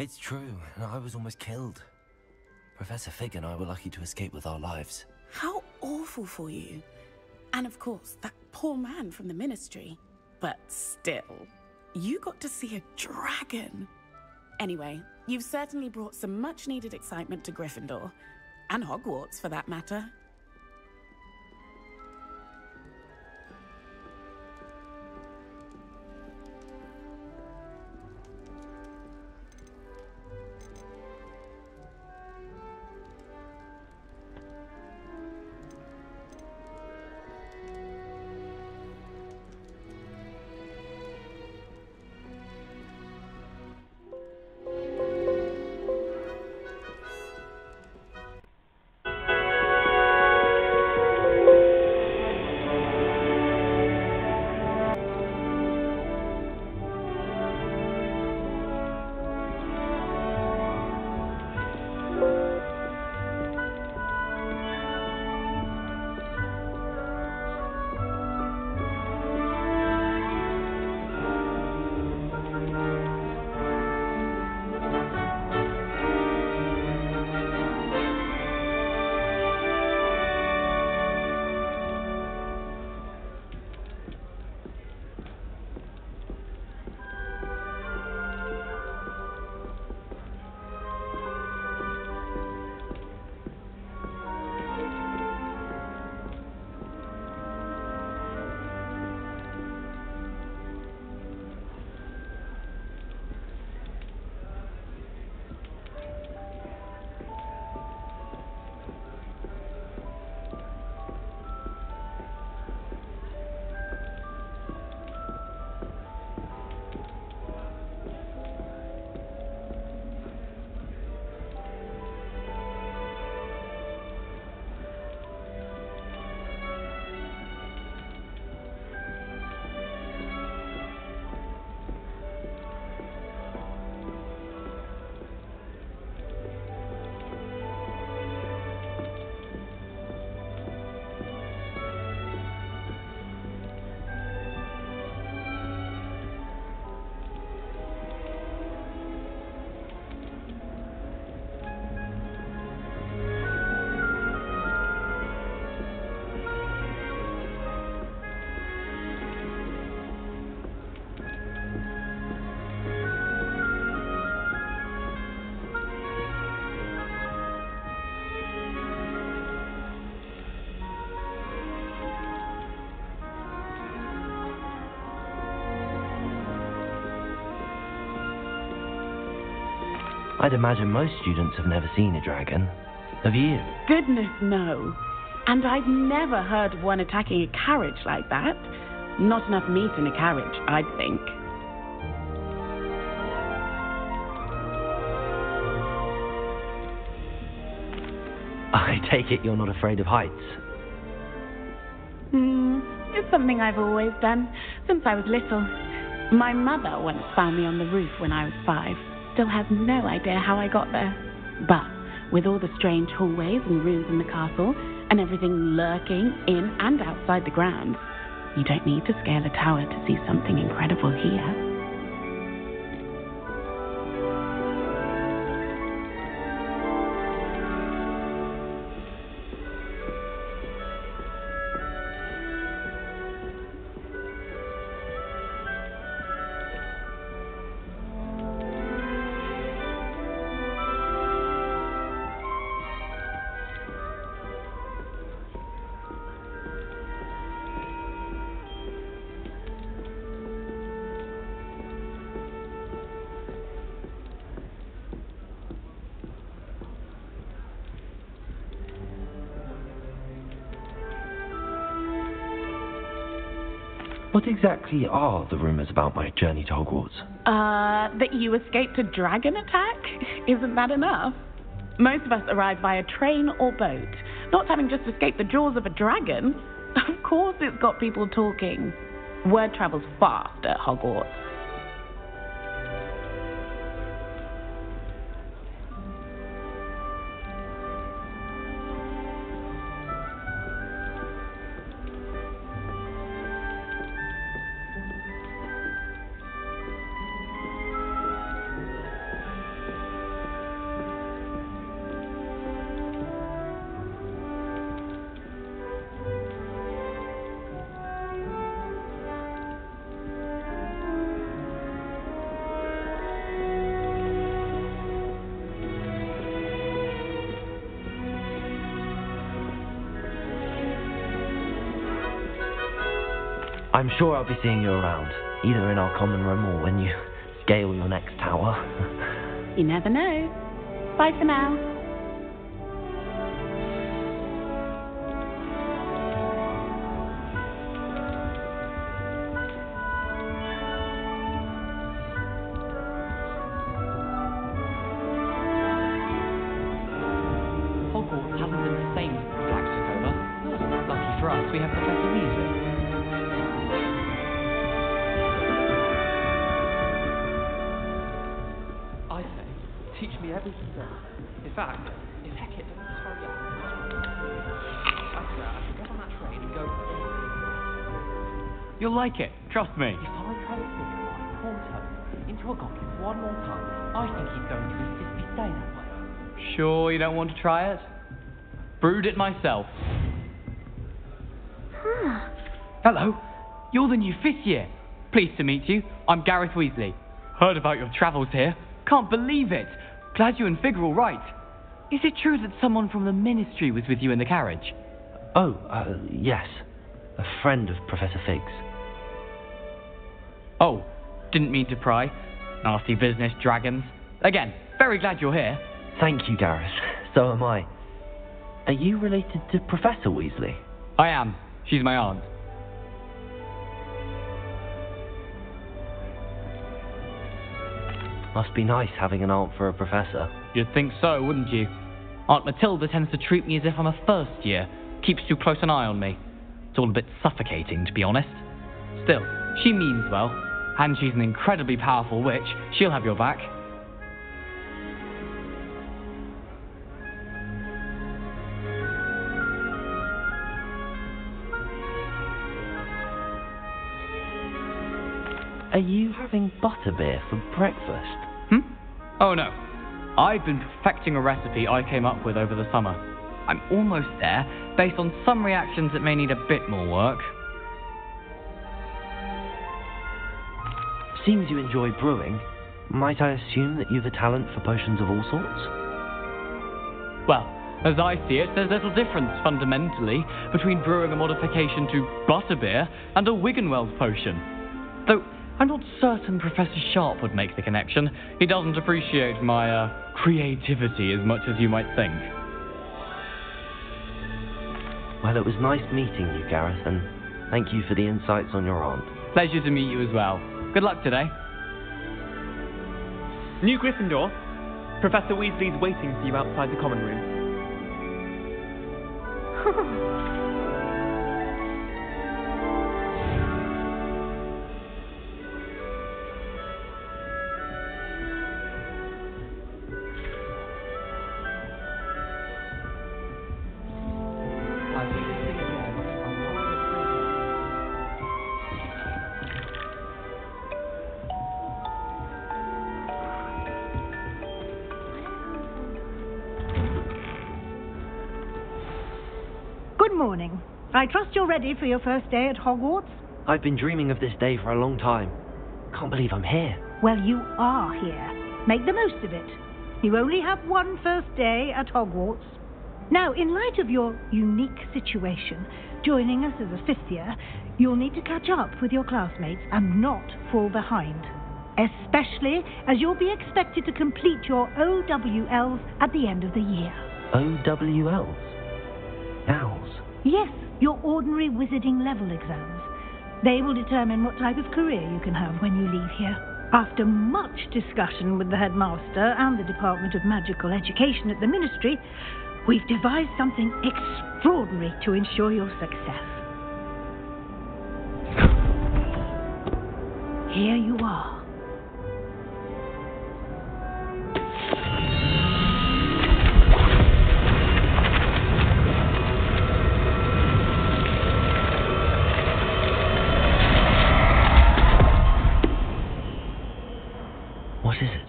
It's true, and I was almost killed. Professor Fig and I were lucky to escape with our lives. How awful for you. And of course, that poor man from the Ministry. But still, you got to see a dragon. Anyway, you've certainly brought some much-needed excitement to Gryffindor. And Hogwarts, for that matter. I'd imagine most students have never seen a dragon. Have you? Goodness, no. And I've never heard of one attacking a carriage like that. Not enough meat in a carriage, I'd think. I take it you're not afraid of heights. It's something I've always done, since I was little. My mother once found me on the roof when I was 5. Still has no idea how I got there. But with all the strange hallways and rooms in the castle, and everything lurking in and outside the grounds, you don't need to scale a tower to see something incredible here. What exactly are the rumours about my journey to Hogwarts? That you escaped a dragon attack? Isn't that enough? Most of us arrive via train or boat, not having just escaped the jaws of a dragon. Of course it's got people talking. Word travels fast at Hogwarts. I'm sure I'll be seeing you around, either in our common room or when you scale your next tower. You never know. Bye for now. Hogwarts hasn't been the same since Black took over. Lucky for us, we have Professor Weasley. I say, teach me everything there. In fact, if Hecat doesn't hurry up, I swear I should get on that train and go. You'll like it, trust me. If I try to stick my corn toast into a goblet one more time, I think he's going to insist we stay that way. Sure you don't want to try it? Brewed it myself. Hello, you're the new 5th year. Pleased to meet you. I'm Gareth Weasley. Heard about your travels here. Can't believe it. Glad you and Fig are all right. Is it true that someone from the Ministry was with you in the carriage? Oh, yes. A friend of Professor Fig's. Oh, didn't mean to pry. Nasty business, dragons. Again, very glad you're here. Thank you, Gareth. So am I. Are you related to Professor Weasley? I am. She's my aunt. Must be nice having an aunt for a professor. You'd think so, wouldn't you? Aunt Matilda tends to treat me as if I'm a first year. Keeps too close an eye on me. It's all a bit suffocating, to be honest. Still, she means well. And she's an incredibly powerful witch. She'll have your back. Are you having butterbeer for breakfast? Oh no. I've been perfecting a recipe I came up with over the summer. I'm almost there, based on some reactions that may need a bit more work. Seems you enjoy brewing. Might I assume that you've a talent for potions of all sorts? Well, as I see it, there's little difference fundamentally between brewing a modification to butterbeer and a Wiggenweld potion. Though I'm not certain Professor Sharp would make the connection. He doesn't appreciate my creativity as much as you might think. Well, it was nice meeting you, Gareth, and thank you for the insights on your aunt. Pleasure to meet you as well. Good luck today. New Gryffindor. Professor Weasley's waiting for you outside the common room. Good morning. I trust you're ready for your first day at Hogwarts? I've been dreaming of this day for a long time. Can't believe I'm here. Well, you are here. Make the most of it. You only have one first day at Hogwarts. Now, in light of your unique situation, joining us as a 5th year, you'll need to catch up with your classmates and not fall behind. Especially as you'll be expected to complete your OWLs at the end of the year. OWLs? Owls? Yes, your ordinary wizarding level exams. They will determine what type of career you can have when you leave here. After much discussion with the headmaster and the Department of Magical Education at the Ministry, we've devised something extraordinary to ensure your success. Here you are. What is it?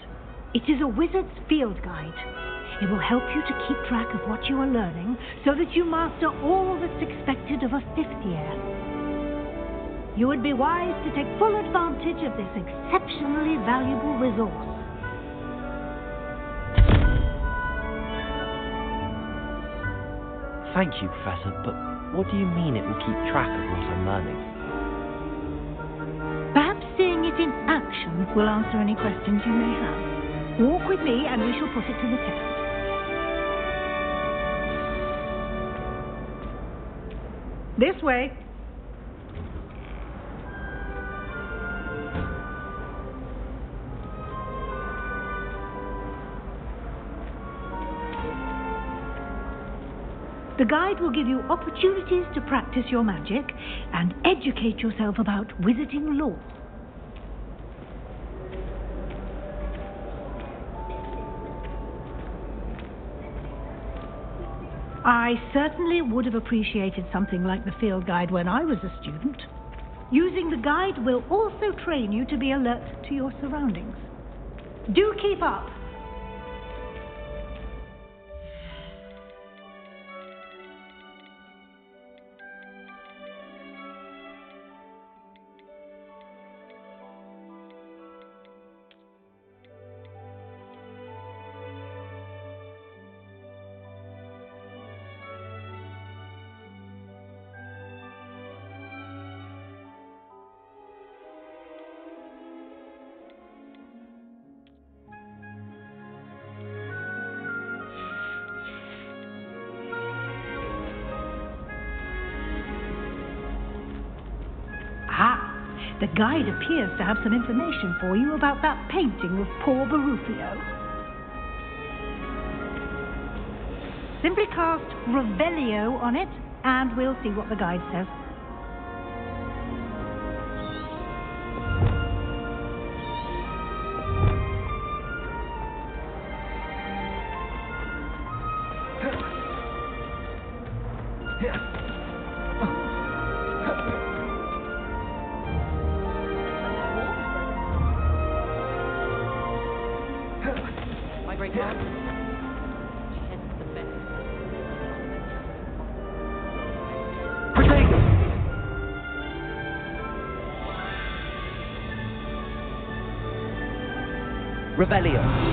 It is a wizard's field guide. It will help you to keep track of what you are learning so that you master all that's expected of a 5th year. You would be wise to take full advantage of this exceptionally valuable resource. Thank you, Professor, but what do you mean it will keep track of what I'm learning? it in action will answer any questions you may have. Walk with me and we shall put it to the test. This way. The guide will give you opportunities to practice your magic and educate yourself about wizarding lore. I certainly would have appreciated something like the field guide when I was a student. Using the guide will also train you to be alert to your surroundings. Do keep up! The guide appears to have some information for you about that painting of poor Barufio. Simply cast Revelio on it, and we'll see what the guide says. Revelio.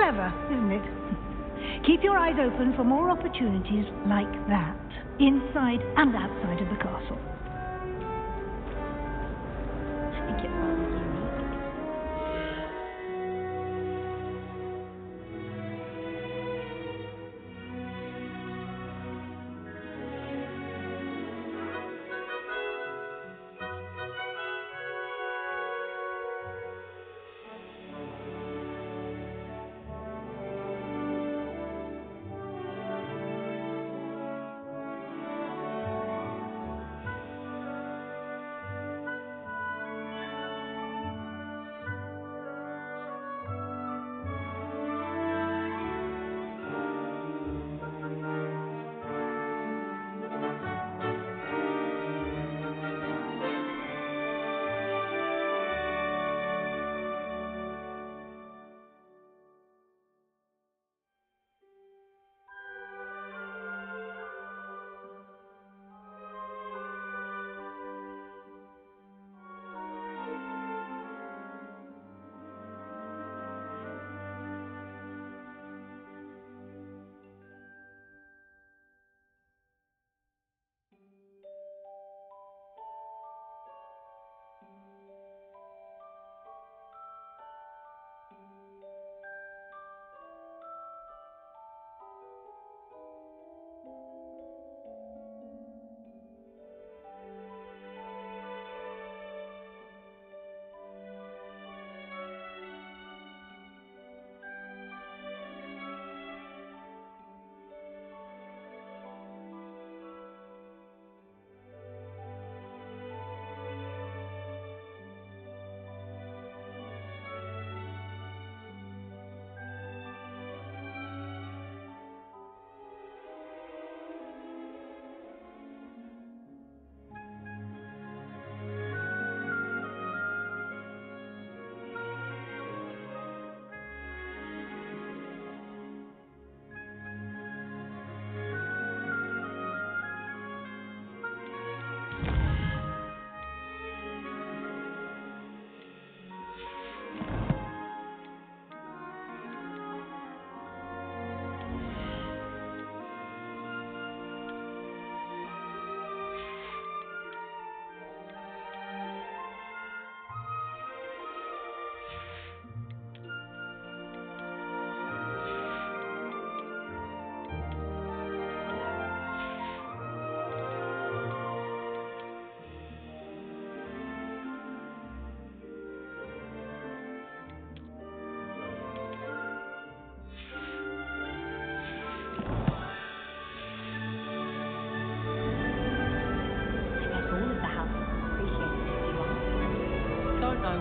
Clever, isn't it? Keep your eyes open for more opportunities like that, inside and outside of the castle. I think it's rather unique.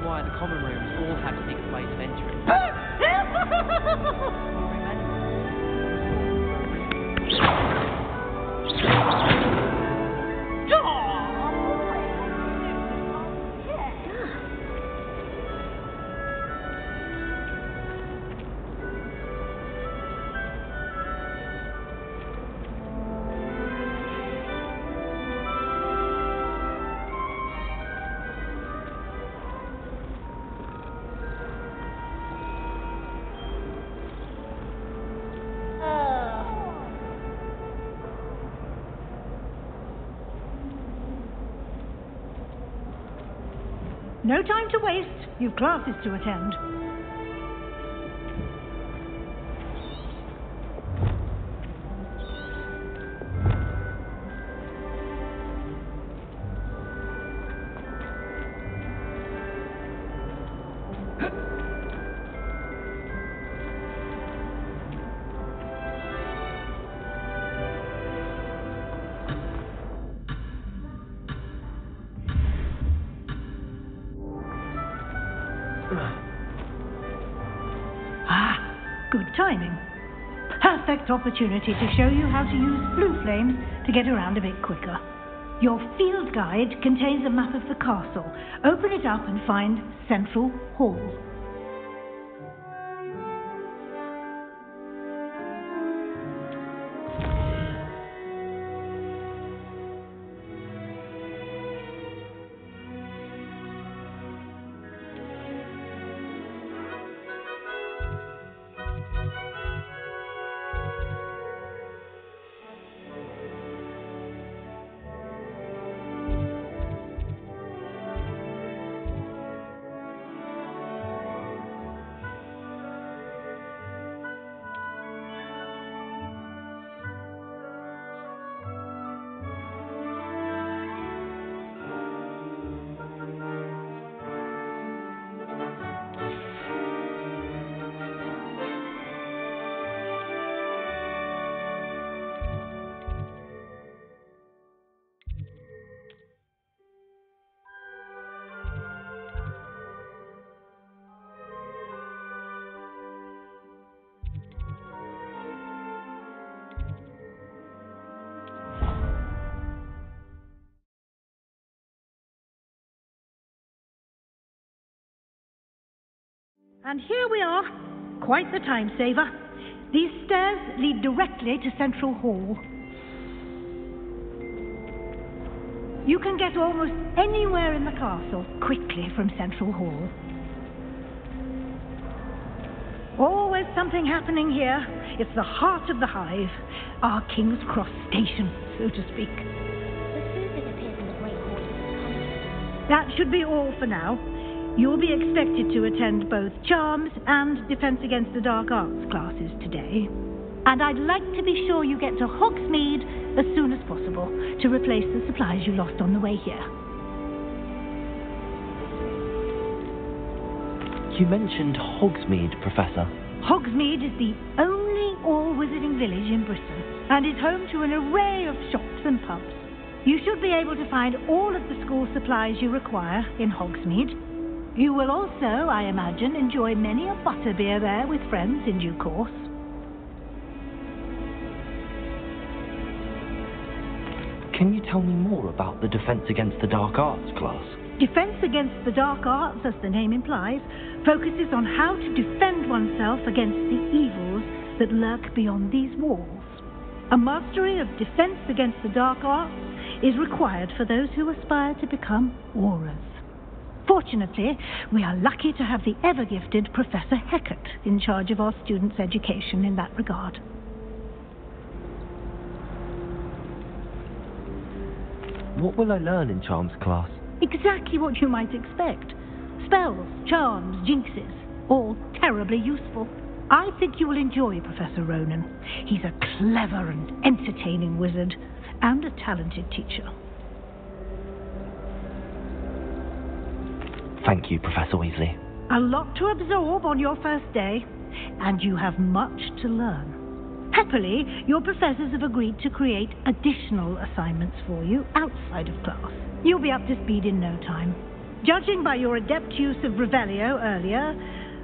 Why the common rooms all have secret ways of entering. No time to waste. You've classes to attend. Good timing. Perfect opportunity to show you how to use blue flames to get around a bit quicker. Your field guide contains a map of the castle. Open it up and find Central Hall. And here we are. Quite the time saver. These stairs lead directly to Central Hall. You can get almost anywhere in the castle quickly from Central Hall. Always something happening here. It's the heart of the hive, our King's Cross station, so to speak. The food that appears in the Great Hall is That should be all for now. You'll be expected to attend both Charms and Defense Against the Dark Arts classes today. And I'd like to be sure you get to Hogsmeade as soon as possible to replace the supplies you lost on the way here. You mentioned Hogsmeade, Professor. Hogsmeade is the only all-wizarding village in Britain and is home to an array of shops and pubs. You should be able to find all of the school supplies you require in Hogsmeade. You will also, I imagine, enjoy many a butterbeer there with friends in due course. Can you tell me more about the Defense Against the Dark Arts class? Defense Against the Dark Arts, as the name implies, focuses on how to defend oneself against the evils that lurk beyond these walls. A mastery of Defense Against the Dark Arts is required for those who aspire to become aurors. Fortunately, we are lucky to have the ever-gifted Professor Heckert in charge of our students' education in that regard. What will I learn in Charms class? Exactly what you might expect. Spells, charms, jinxes, all terribly useful. I think you will enjoy Professor Ronan. He's a clever and entertaining wizard, and a talented teacher. Thank you, Professor Weasley. A lot to absorb on your first day, and you have much to learn. Happily, your professors have agreed to create additional assignments for you outside of class. You'll be up to speed in no time. Judging by your adept use of Revelio earlier,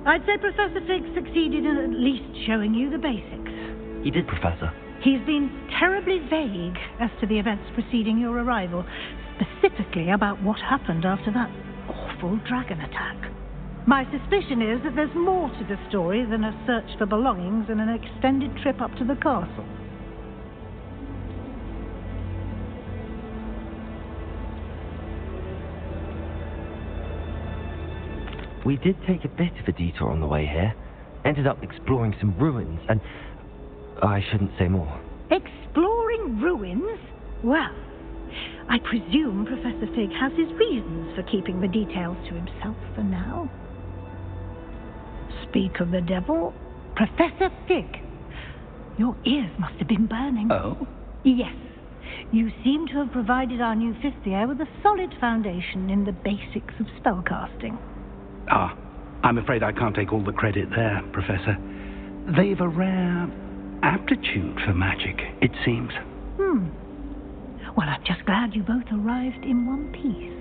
I'd say Professor Fig succeeded in at least showing you the basics. He did, Professor. He's been terribly vague as to the events preceding your arrival, specifically about what happened after that awful dragon attack. My suspicion is that there's more to the story than a search for belongings and an extended trip up to the castle. We did take a bit of a detour on the way here. Ended up exploring some ruins, and I shouldn't say more. Exploring ruins? Well, I presume Professor Fig has his reasons for keeping the details to himself for now. Speak of the devil, Professor Fig, your ears must have been burning. Oh? Yes. You seem to have provided our new fifth year with a solid foundation in the basics of spellcasting. Ah, I'm afraid I can't take all the credit there, Professor. They've a rare aptitude for magic, it seems. Well, I'm just glad you both arrived in one piece.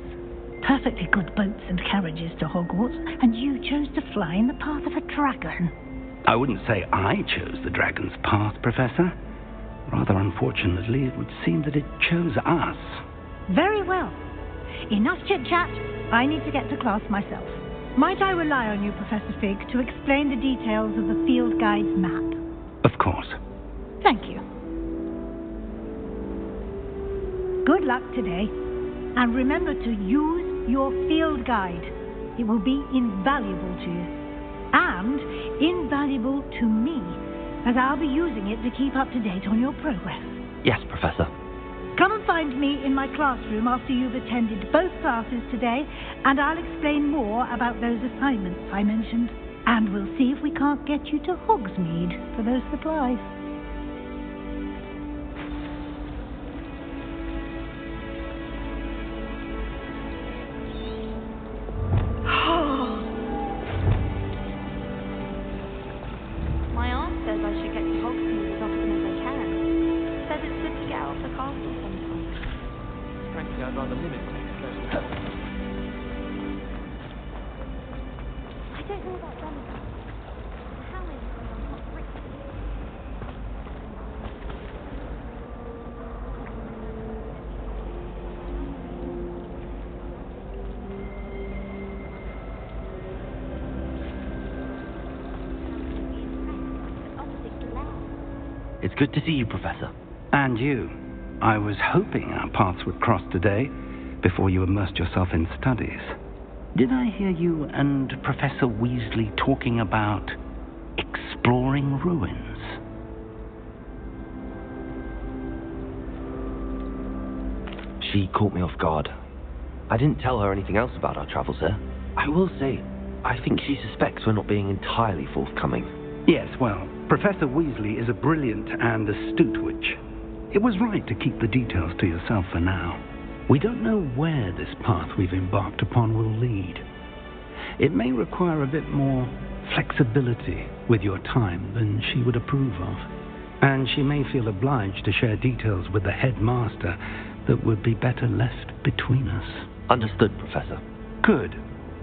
Perfectly good boats and carriages to Hogwarts, and you chose to fly in the path of a dragon. I wouldn't say I chose the dragon's path, Professor. Rather unfortunately, it would seem that it chose us. Very well. Enough chit-chat. I need to get to class myself. Might I rely on you, Professor Fig, to explain the details of the field guide's map? Of course. Thank you. Good luck today, and remember to use your field guide. It will be invaluable to you, and invaluable to me, as I'll be using it to keep up to date on your progress. Yes, Professor. Come and find me in my classroom after you've attended both classes today, and I'll explain more about those assignments I mentioned. And we'll see if we can't get you to Hogsmeade for those supplies. My aunt says I should get to Hogsmeade as often as I can. Says it's good to get out of the castle sometimes. Frankly, I'd rather limit my exposure. I don't know about them. How is it when I'm not rich? It's good to see you, Professor. And you. I was hoping our paths would cross today, before you immersed yourself in studies. Did I hear you and Professor Weasley talking about exploring ruins? She caught me off guard. I didn't tell her anything else about our travels there. I will say, I think she suspects we're not being entirely forthcoming. Yes, well, Professor Weasley is a brilliant and astute witch. It was right to keep the details to yourself for now. We don't know where this path we've embarked upon will lead. It may require a bit more flexibility with your time than she would approve of. And she may feel obliged to share details with the headmaster that would be better left between us. Understood, Professor. Good.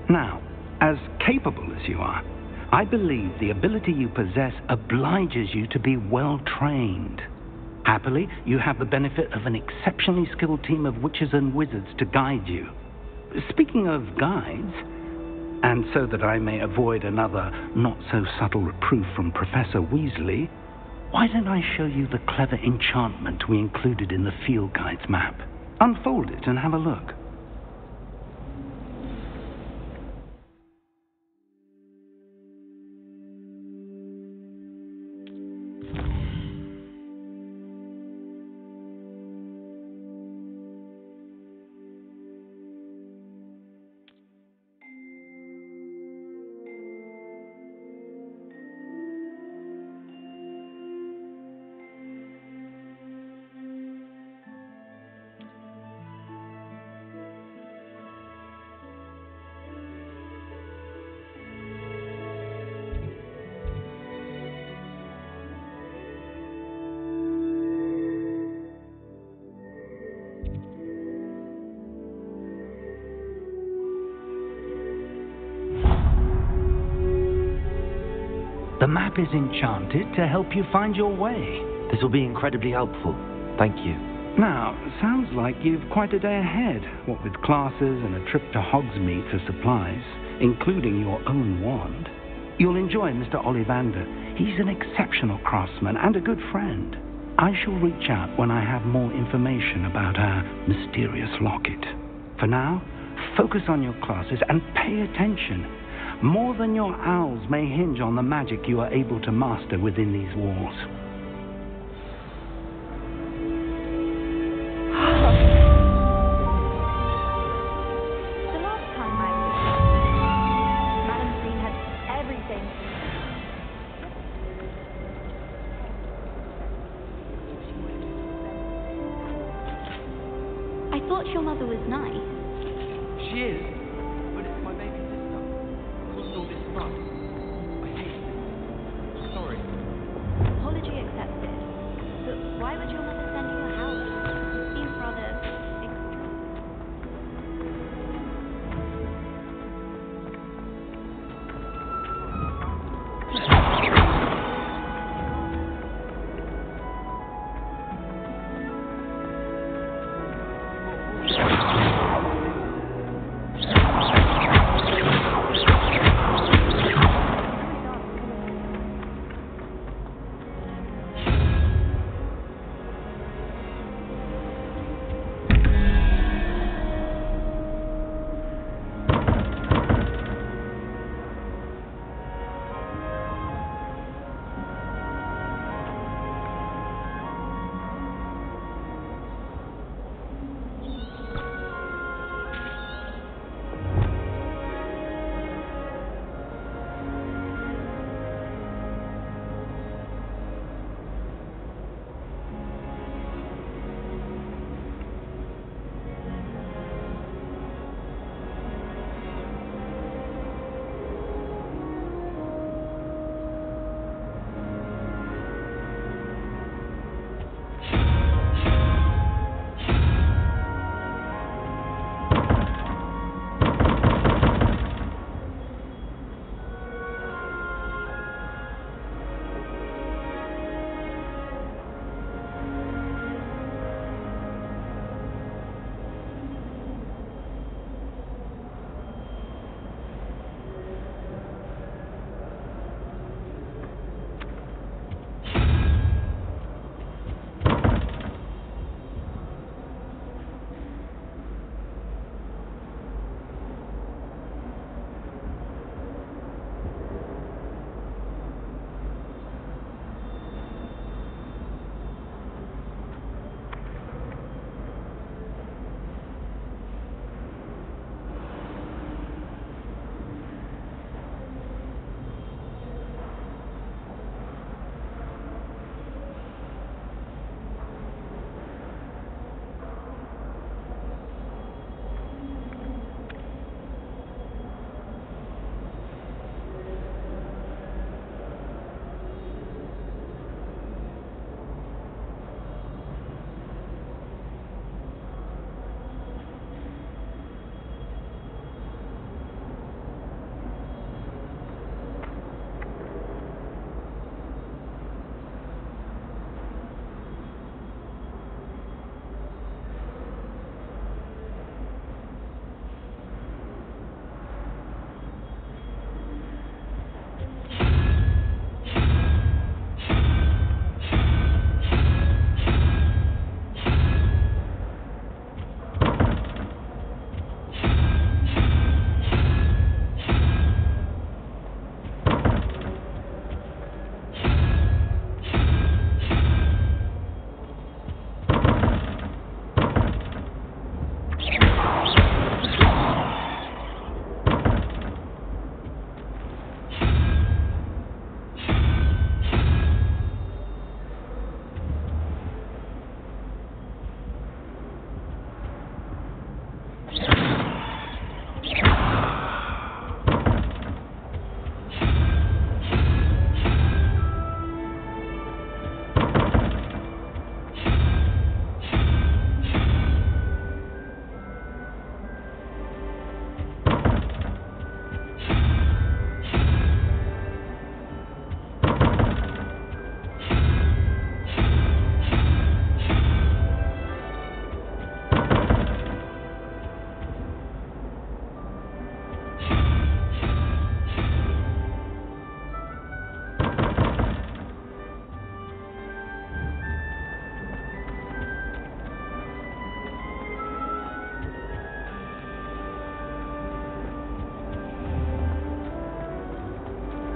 Now, as capable as you are, I believe the ability you possess obliges you to be well trained. Happily, you have the benefit of an exceptionally skilled team of witches and wizards to guide you. Speaking of guides, and so that I may avoid another not-so-subtle reproof from Professor Weasley, why don't I show you the clever enchantment we included in the field guide's map? Unfold it and have a look. The map is enchanted to help you find your way. This will be incredibly helpful. Thank you. Now, sounds like you've quite a day ahead, what with classes and a trip to Hogsmeade for supplies, including your own wand. You'll enjoy Mr. Ollivander. He's an exceptional craftsman and a good friend. I shall reach out when I have more information about our mysterious locket. For now, focus on your classes and pay attention. More than your owls may hinge on the magic you are able to master within these walls. The last time I was here, Madam Green had everything. I thought your mother was nice. She is, but it's my baby sister. Caused all this fuss. I hate it. Sorry. Apology accepted. But why would your mother send you a house? It seems rather extra.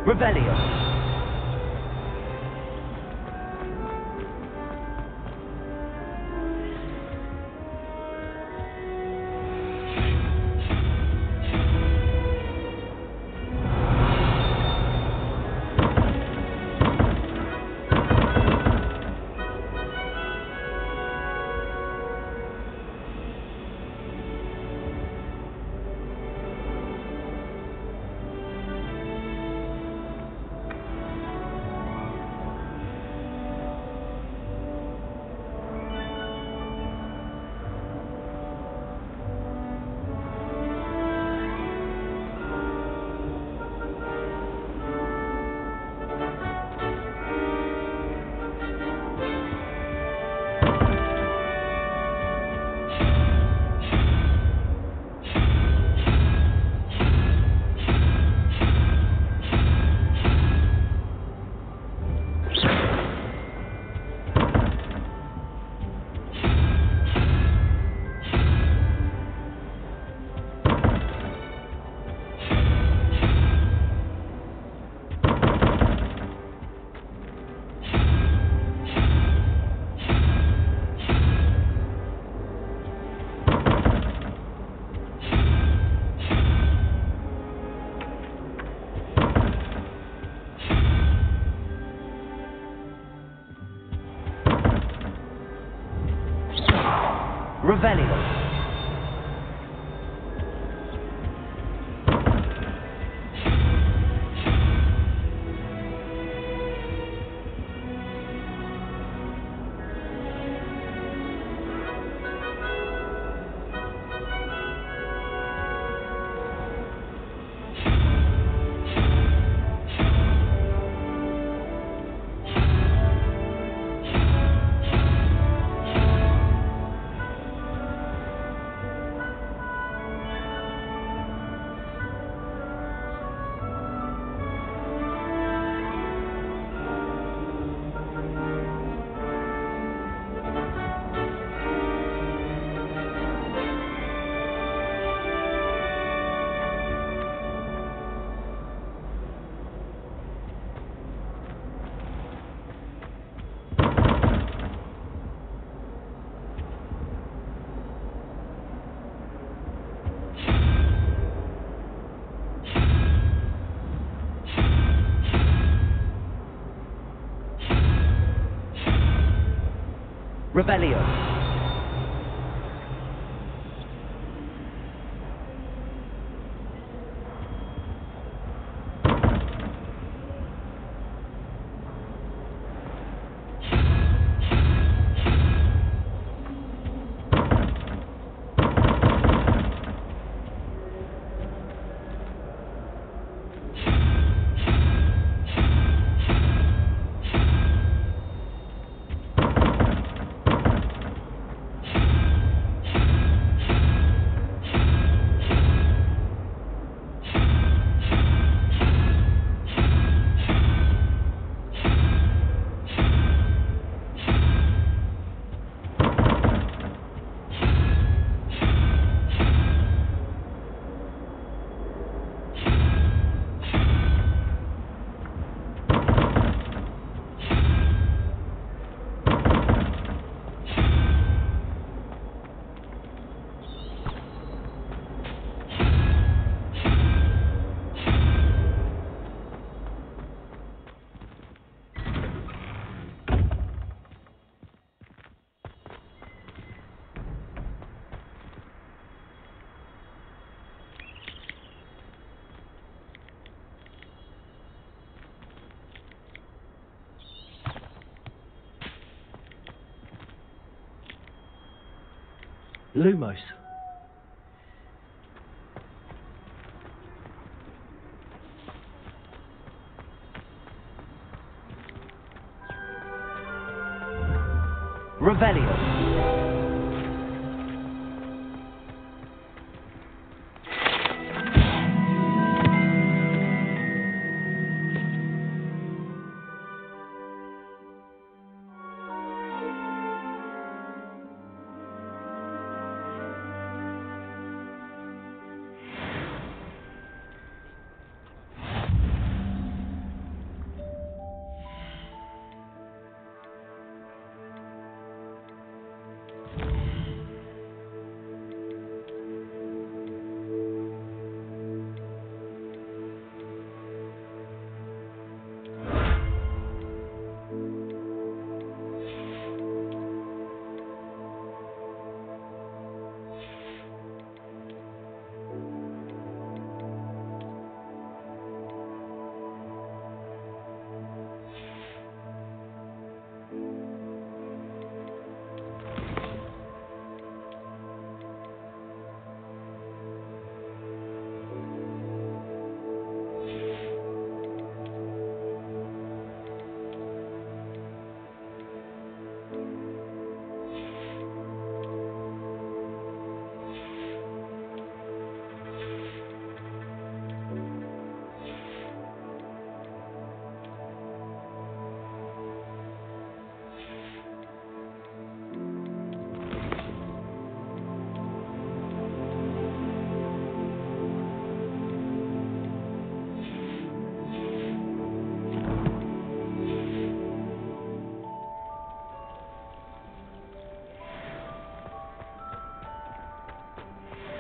Revelio. Revelio. Revelio. Lumos. Revelio.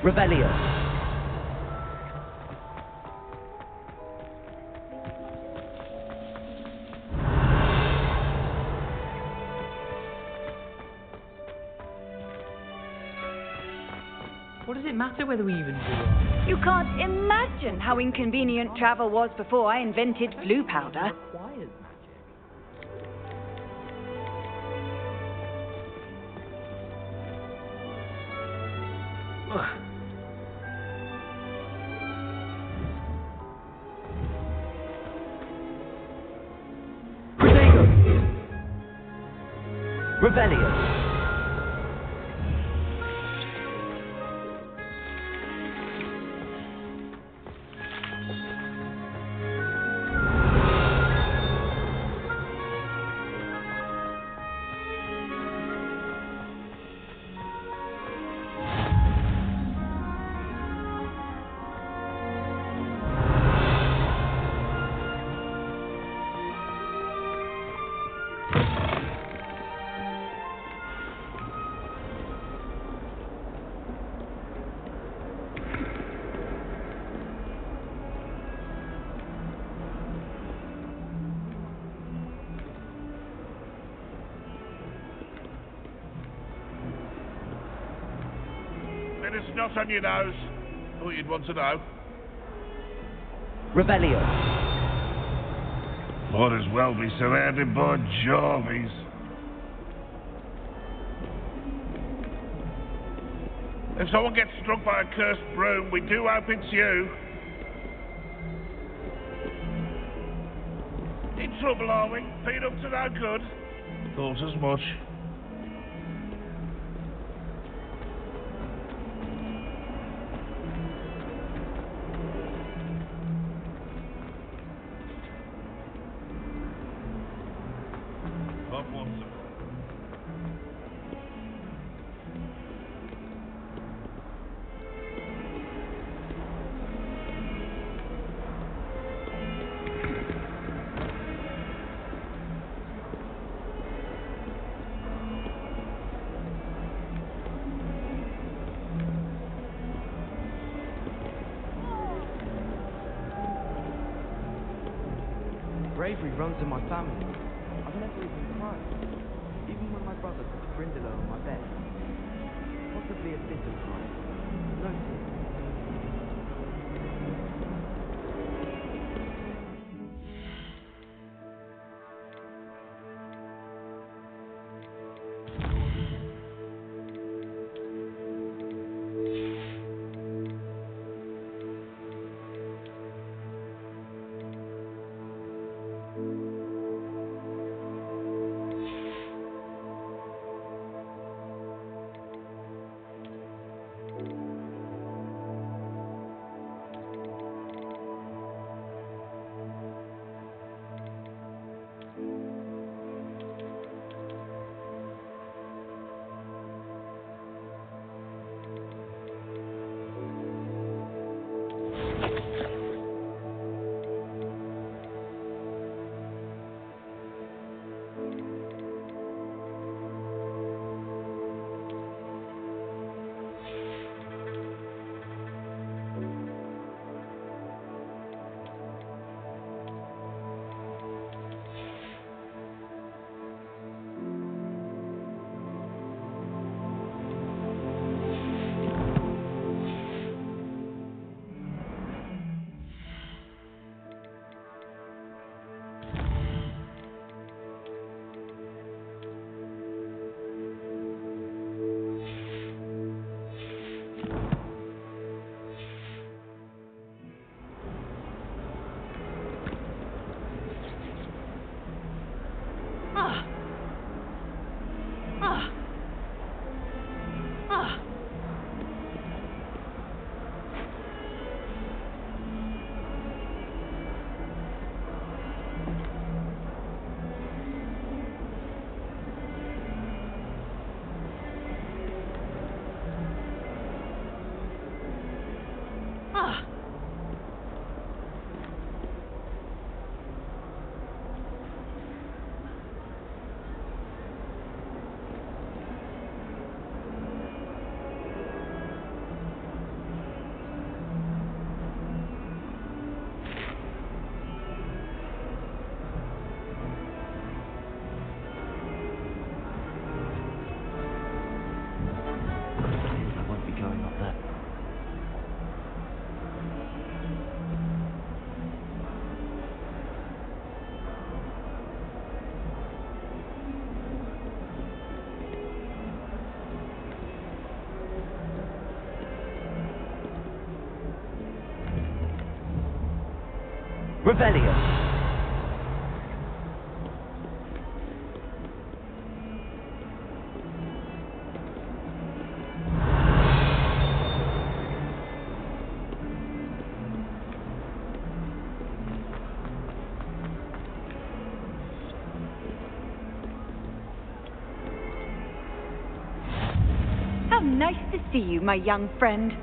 Revelio. What does it matter whether we even do it? You can't imagine how inconvenient travel was before I invented blue powder. Requires magic. Revelio. Bit of snot on your nose. Thought you'd want to know. Revelio. Might as well be surrounded by Jarvies. If someone gets struck by a cursed broom, we do hope it's you. In trouble, are we? Feet up to no good? Thought as much. Up once. Bravery runs in my family. I've never even cried, even when my brother put Brindalo on my bed. Possibly a bit of crying. No tears. Rebellion. How nice to see you, my young friend.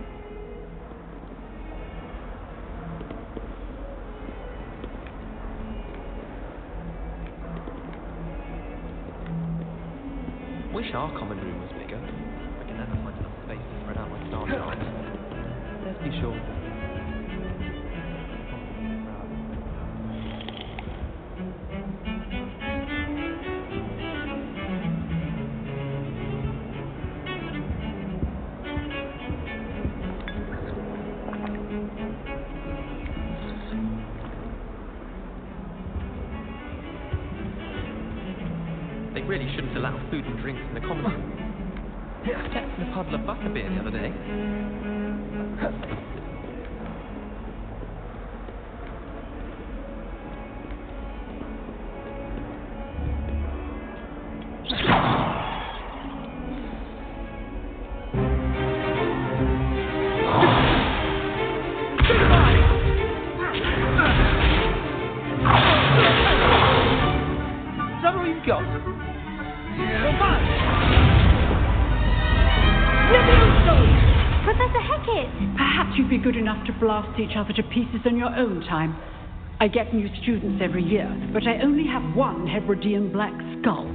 Wish our common room was bigger. I can never find enough space to spread out my star charts. Let's be sure. They really shouldn't allow food and drinks in the common room. I checked in a puddle of butterbeer the other day. Is that all you've got? Professor Hackett! Perhaps you'd be good enough to blast each other to pieces on your own time. I get new students every year, but I only have one Hebridean black skull.